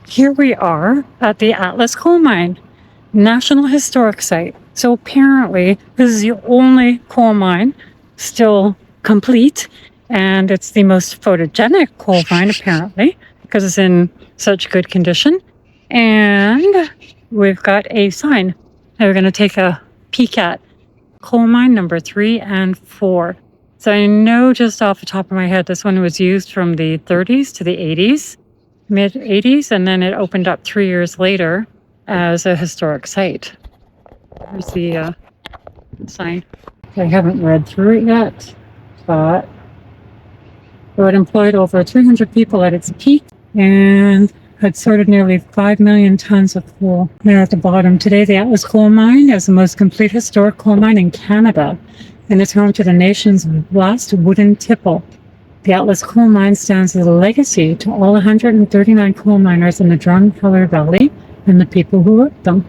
Here we are at the Atlas Coal Mine, National Historic Site. So apparently this is the only coal mine still complete, and it's the most photogenic coal mine apparently because it's in such good condition. And we've got a sign that we're going to take a peek at. Coal mine number 3 and 4. So I know just off the top of my head, this one was used from the 30s to the 80s, mid 80s, and then it opened up 3 years later as a historic site. There's the sign. I haven't read through it yet, but it employed over 300 people at its peak and had sorted nearly 5 million tons of coal. There at the bottom. Today, the Atlas Coal Mine is the most complete historic coal mine in Canada, and it's home to the nation's last wooden tipple. The Atlas Coal Mine stands as a legacy to all 139 coal miners in the Drumheller Valley and the people who worked them.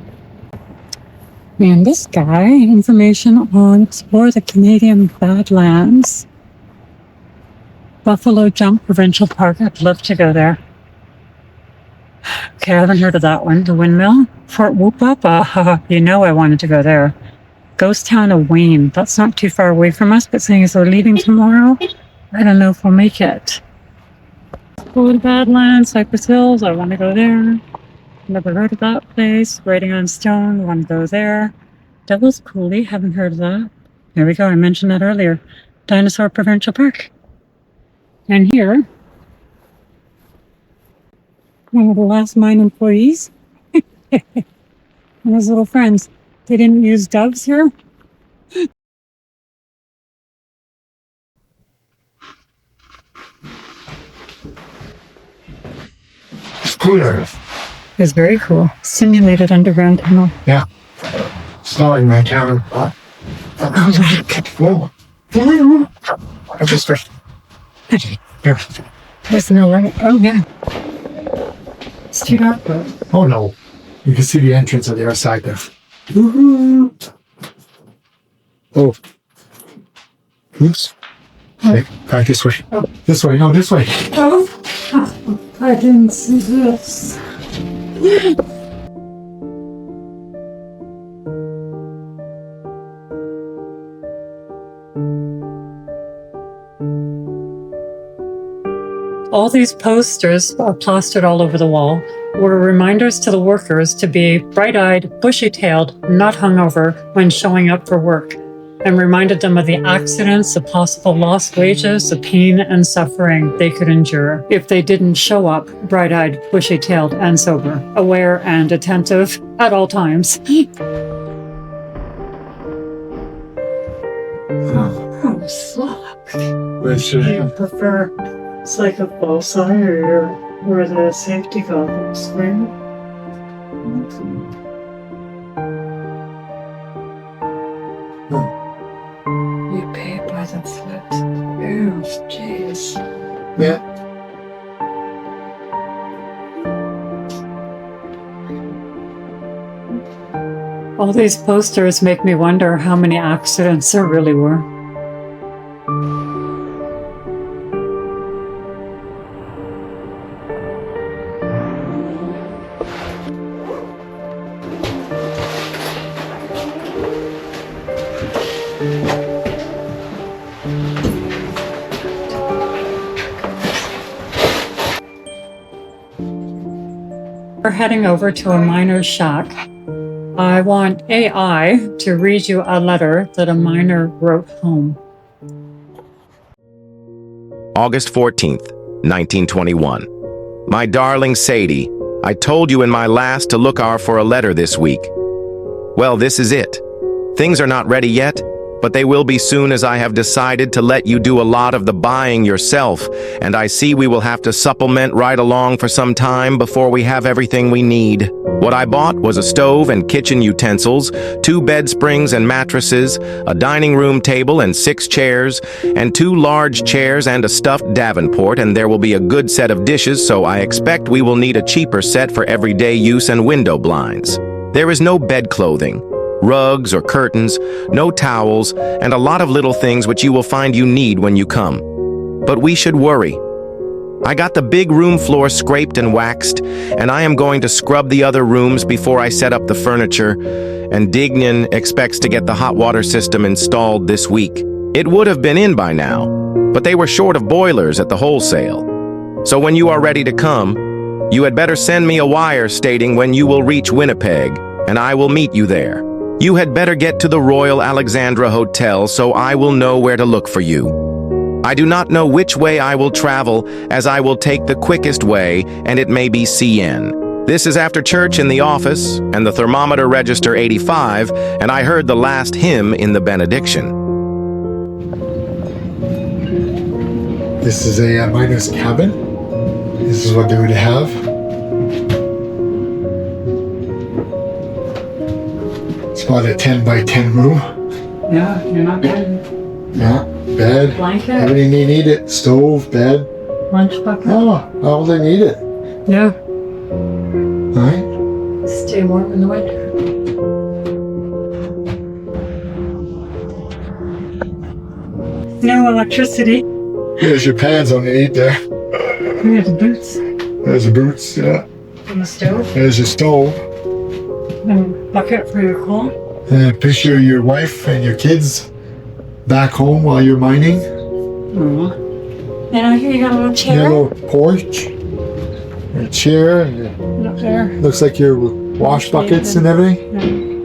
And this guy, information on explore the Canadian Badlands. Buffalo Jump Provincial Park. I'd love to go there. Okay, I haven't heard of that one. The windmill. Fort Whoop-Up. You know I wanted to go there. Ghost Town of Wayne. That's not too far away from us, but seeing as we're leaving tomorrow, I don't know if we'll make it. Go to Badlands, Cypress Hills. I want to go there. Never heard of that place. Writing on Stone. Want to go there. Devil's Coulee. Haven't heard of that. There we go. I mentioned that earlier. Dinosaur Provincial Park. And here, one of the last mine employees and his little friends. They didn't use doves here. It's cooler. It's very cool. Simulated underground tunnel. Yeah. It's not like my town. Oh, look. Whoa. I just here. There's no right. Oh, yeah. It's too dark, though. Oh no. You can see the entrance on the other side there. Woo-hoo. Oh. Oops. Hey, back this way. Oh. This way, no, this way. Oh, I didn't see this. All these posters plastered all over the wall were reminders to the workers to be bright-eyed, bushy-tailed, not hungover when showing up for work, and reminded them of the accidents, the possible lost wages, the pain and suffering they could endure if they didn't show up bright-eyed, bushy-tailed, and sober, aware and attentive at all times. Oh, fuck. Which, Do you prefer it's like a bow sign or the safety goggles, right? You pay by the foot. Oh, jeez. yeah. All these posters make me wonder how many accidents there really were. We're heading over to a miner's shack. I want AI to read you a letter that a miner wrote home. August 14th, 1921. My darling Sadie, I told you in my last to look out for a letter this week. Well, this is it. Things are not ready yet, but they will be soon as I have decided to let you do a lot of the buying yourself, and I see we will have to supplement right along for some time before we have everything we need. What I bought was a stove and kitchen utensils, 2 bed springs and mattresses, a dining room table and 6 chairs, and 2 large chairs and a stuffed Davenport, and there will be a good set of dishes, so I expect we will need a cheaper set for everyday use and window blinds. There is no bed clothing, rugs or curtains, no towels, and a lot of little things which you will find you need when you come. But we should worry. I got the big room floor scraped and waxed, and I am going to scrub the other rooms before I set up the furniture, and Dignan expects to get the hot water system installed this week. It would have been in by now, but they were short of boilers at the wholesale. So when you are ready to come, you had better send me a wire stating when you will reach Winnipeg, and I will meet you there. You had better get to the Royal Alexandra Hotel so I will know where to look for you. I do not know which way I will travel, as I will take the quickest way, and it may be CN. This is after church in the office, and the thermometer register 85, and I heard the last hymn in the benediction. This is a miner's cabin. This is what they would have. It's about a 10 by 10 room. Yeah, you're not kidding. Yeah, bed. Blanket. Everything they need it. Stove, bed. Lunch bucket. Oh, all they need it. Yeah. Right? Stay warm in the winter. No electricity. There's your pans on the eat there. There's the boots There's the boots, yeah. on the stove. There's your stove. And a bucket for your coal. And a picture of your wife and your kids back home while you're mining. And I hear you got a little chair. Your little porch. Your chair. And your, Up there. looks like your wash buckets and everything.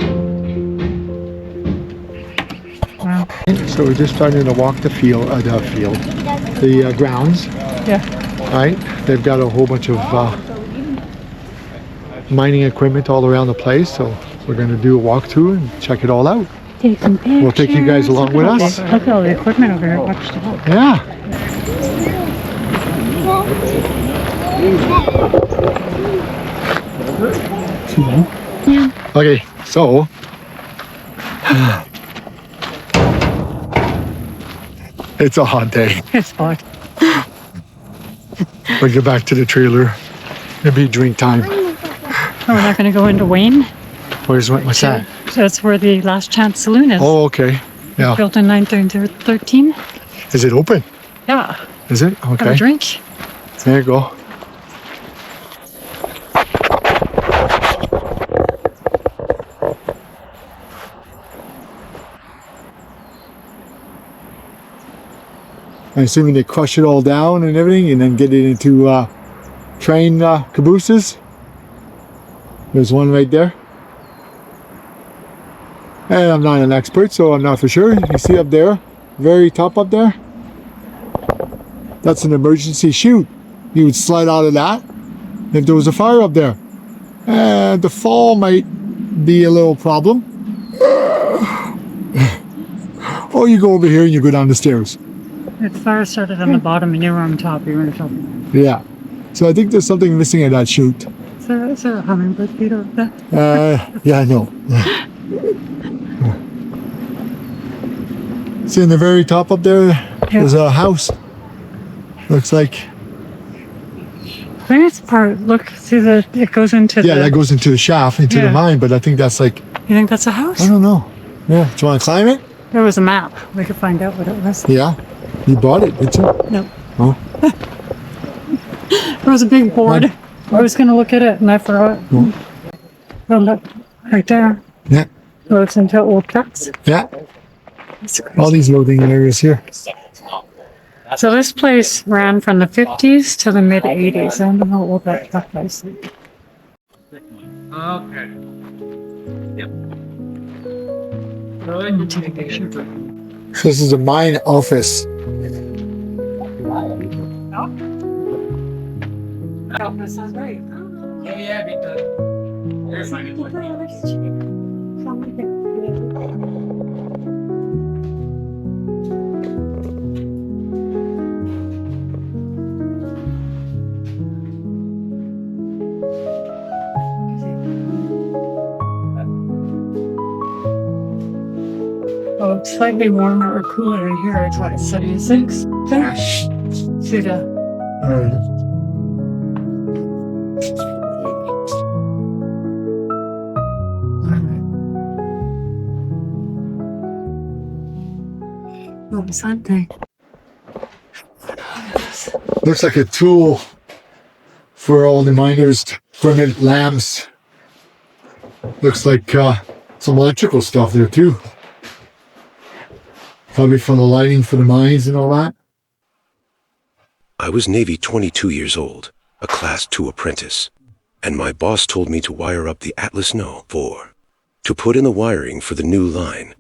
Wow. So we're just starting to walk the grounds. Yeah. Right? They've got a whole bunch of mining equipment all around the place, so we're going to do a walkthrough and check it all out. Take some pictures. We'll take you guys along with us. Look at all the equipment over here. Watch the whole. Yeah. Okay, so it's a hot day. It's hot. We'll get back to the trailer. It'll be drink time. Oh, we're not going to go into Wayne. What's that? That's where the Last Chance Saloon is. Oh, okay. Yeah. Built in 1913. Is it open? Yeah. Is it? Have a Okay. drink. There you go. I'm assuming they crush it all down and everything and then get it into train cabooses. There's one right there. And I'm not an expert, so I'm not for sure. You see up there, very top up there? That's an emergency chute. You would slide out of that if there was a fire up there. And the fall might be a little problem. Or you go over here and you go down the stairs. The fire started on the bottom and you were on top. You were on top. Yeah. So I think there's something missing at that chute. Is there a hummingbird feeder up there? Yeah, I know. See in the very top up there, there's a house. Looks like. This part, look, see it goes into Yeah, that goes into the shaft, into the mine, but I think that's like, You think that's a house? I don't know. Yeah, do you want to climb it? There was a map. We could find out what it was. Yeah. You bought it, did you? No. Oh. There was a big board. I was going to look at it and I forgot. Oh, look, right there. Yeah. Goes into old trucks. Yeah. That's crazy. All these loading areas here. So this place ran from the 50s to the mid 80s. I don't know what that truck was. Okay. Yep. I'm gonna take a picture. So this is a mine office. Oh, that sounds great. Yeah, because there's my good one. Oh, it's slightly warmer or cooler in here. It's what, 76 there? See the oh, Sunday. Looks like a tool for all the miners to ferment lambs. Looks like some electrical stuff there too. Probably for the lighting for the mines and all that. I was Navy 22 years old, a Class 2 apprentice, and my boss told me to wire up the Atlas No 4 to put in the wiring for the new line.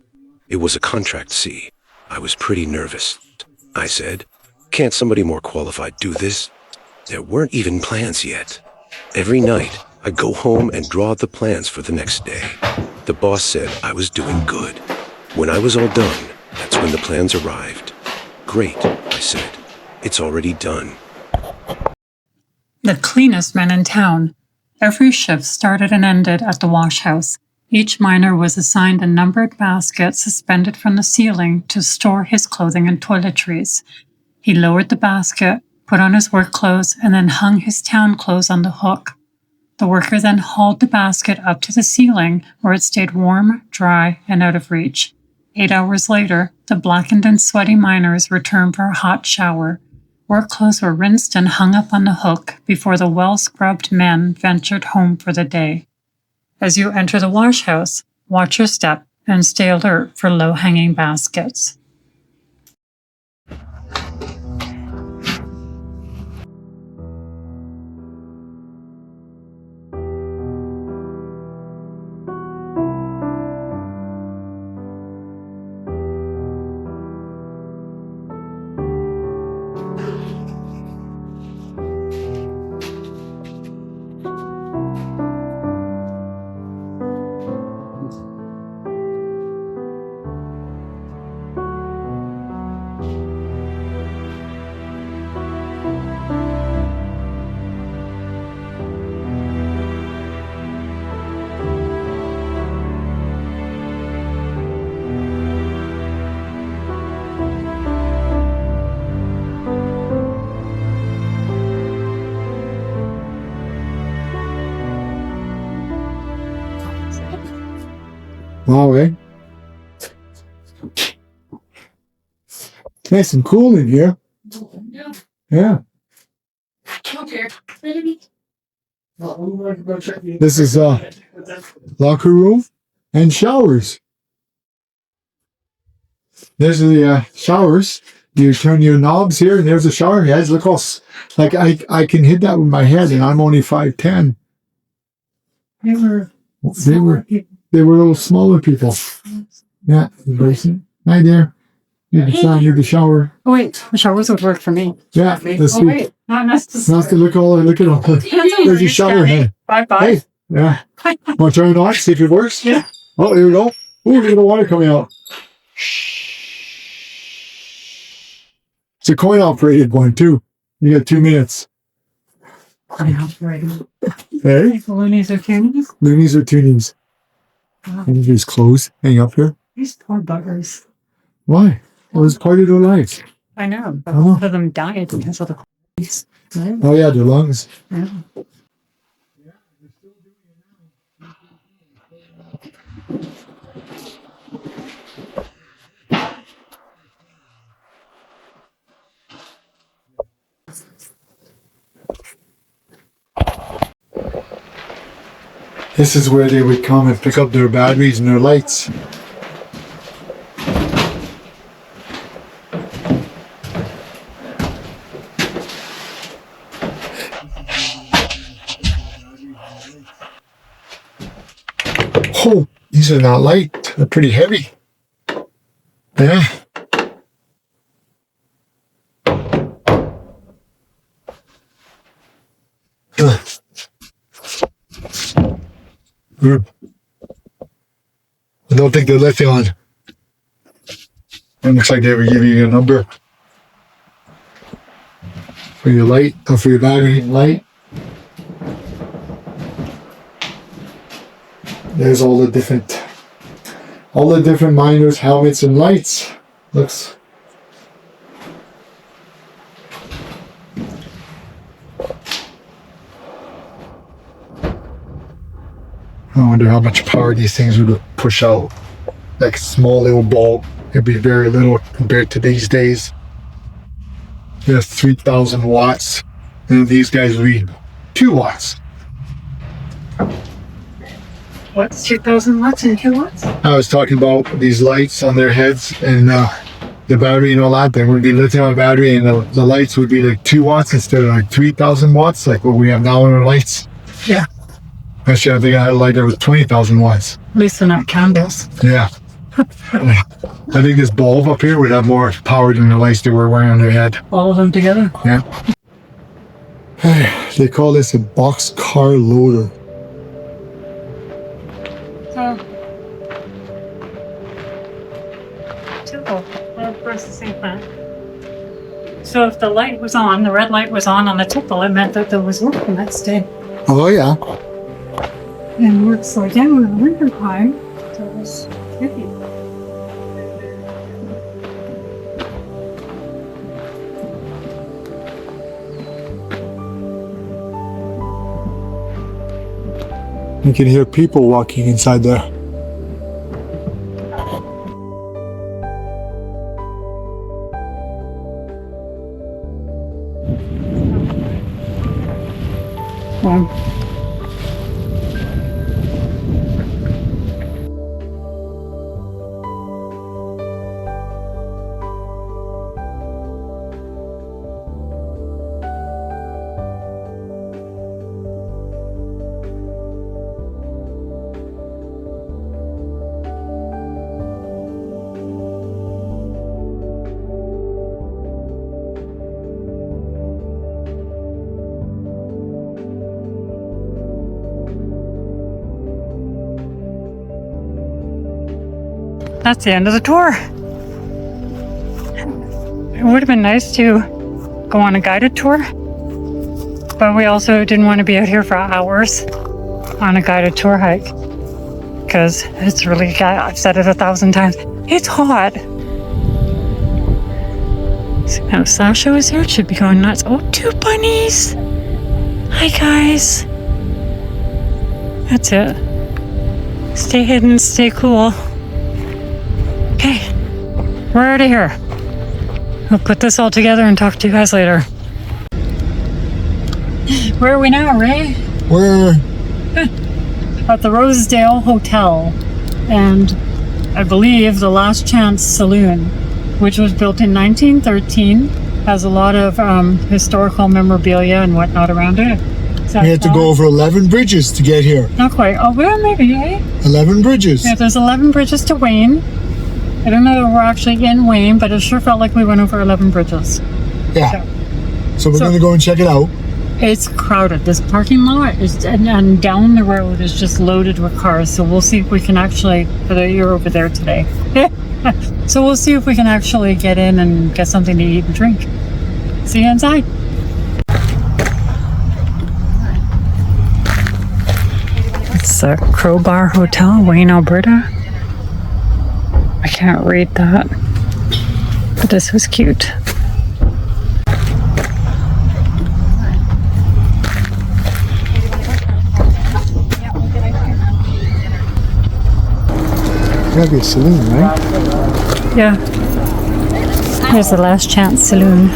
It was a contract C. I was pretty nervous. I said, "Can't somebody more qualified do this?" There weren't even plans yet. Every night, I'd go home and draw out the plans for the next day. The boss said I was doing good. When I was all done, that's when the plans arrived. "Great," I said. "It's already done." The cleanest men in town. Every shift started and ended at the wash house. Each miner was assigned a numbered basket suspended from the ceiling to store his clothing and toiletries. He lowered the basket, put on his work clothes, and then hung his town clothes on the hook. The worker then hauled the basket up to the ceiling, where it stayed warm, dry, and out of reach. 8 hours later, the blackened and sweaty miners returned for a hot shower. Work clothes were rinsed and hung up on the hook before the well-scrubbed men ventured home for the day. As you enter the wash house, watch your step and stay alert for low-hanging baskets. Wow, eh? Nice and cool in here. Yeah. Yeah. Okay. This is locker room and showers. There's the showers. You turn your knobs here, and there's the shower heads. Look how like I can hit that with my head, and I'm only 5'10". They were little smaller people. Yeah, Grayson. Hi there. You can need the shower. Oh wait, the showers would work for me. Yeah, let's Oh see. wait, not necessary. Not to look at all. There's your shower head. Bye-bye. Hey, yeah. Want to turn it on? See if it works? Yeah. Oh, here we go. Ooh, look at the water coming out. It's a coin-operated one, too. You got 2 minutes. Operating. Hey? Loonies or tunes? Loonies or tunings? And these clothes hang up here. These poor buggers. Why? It was part of their lives. I know, but Oh. a lot of them died because of the police. Oh, yeah, their lungs. Yeah. This is where they would come and pick up their batteries and their lights. Oh, these are not light. They're pretty heavy. Yeah. I don't think they're lifting on. It looks like they were giving you a number for your light, or for your battery and light. There's all the different miners' helmets and lights. Looks. I wonder how much power these things would push out. Like a small little bulb, it'd be very little compared to these days. That's 3,000 watts. And these guys would be 2 watts. What's 2,000 watts and 2 watts? I was talking about these lights on their heads and the battery and all that. They would be lithium battery, and the lights would be like 2 watts instead of like 3,000 watts, like what we have now in our lights. Yeah. Actually, I think I had a light that was 20,000 watts. At least they're not candles. Yeah. I think this bulb up here would have more power than the lights they were wearing on their head. All of them together? Yeah. They call this a boxcar loader. So, tipple. Well, of course, the same plant. So if the light was on, the red light was on the tipple, it meant that there was work the next day. Oh, yeah. And work slowed down in the winter time, so it was tricky. You can hear people walking inside there. Well, that's the end of the tour. It would have been nice to go on a guided tour, but we also didn't want to be out here for hours on a guided tour hike because it's really, I've said it 1,000 times, it's hot. So now Sasha is here, it should be going nuts. Oh, 2 bunnies. Hi guys. That's it. Stay hidden, stay cool. Okay, we're out of here. We'll put this all together and talk to you guys later. Where are we now, Ray? We're At the Rosedale Hotel, and I believe the Last Chance Saloon, which was built in 1913, has a lot of historical memorabilia and whatnot around it. we had to go over 11 bridges to get here. Not quite. Oh, well, maybe, eh? 11 bridges. Yeah, there's 11 bridges to Wayne. I don't know if we're actually in Wayne, but it sure felt like we went over 11 bridges. Yeah. So we're going to go and check it out. It's crowded. This parking lot is, and down the road is just loaded with cars. So we'll see if we can actually, you're over there today. So we'll see if we can actually get in and get something to eat and drink. See you inside. It's the Crowbar Hotel, Wayne, Alberta. I can't read that, but this was cute. Gotta be a saloon, right? Yeah. Here's the Last Chance Saloon.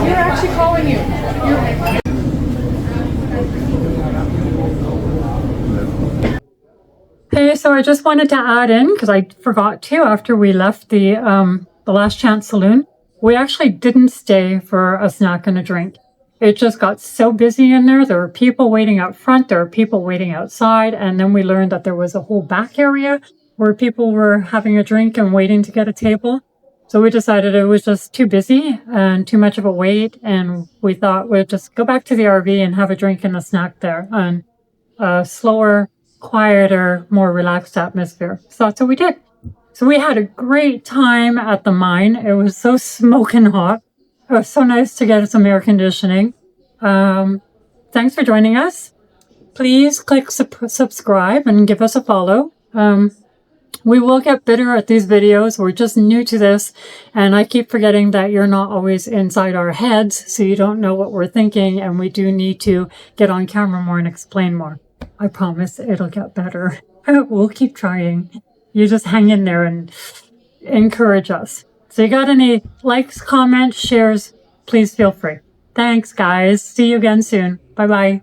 You're actually calling you. Hey, so I just wanted to add in, because I forgot to after we left the Last Chance Saloon, we actually didn't stay for a snack and a drink. It just got so busy in there. There were people waiting out front, there were people waiting outside, and then we learned that there was a whole back area where people were having a drink and waiting to get a table. So we decided it was just too busy and too much of a wait, and we thought we'd just go back to the RV and have a drink and a snack there. And slower quieter, more relaxed atmosphere. So that's what we did. So we had a great time at the mine. It was so smoking hot. It was so nice to get some air conditioning. Thanks for joining us. Please click subscribe and give us a follow. We will get better at these videos. We're just new to this, and I keep forgetting that you're not always inside our heads, so you don't know what we're thinking, and we do need to get on camera more and explain more. I promise it'll get better. We'll keep trying. You just hang in there and encourage us. So you got any likes, comments, shares, please feel free. Thanks, guys. See you again soon. Bye-bye.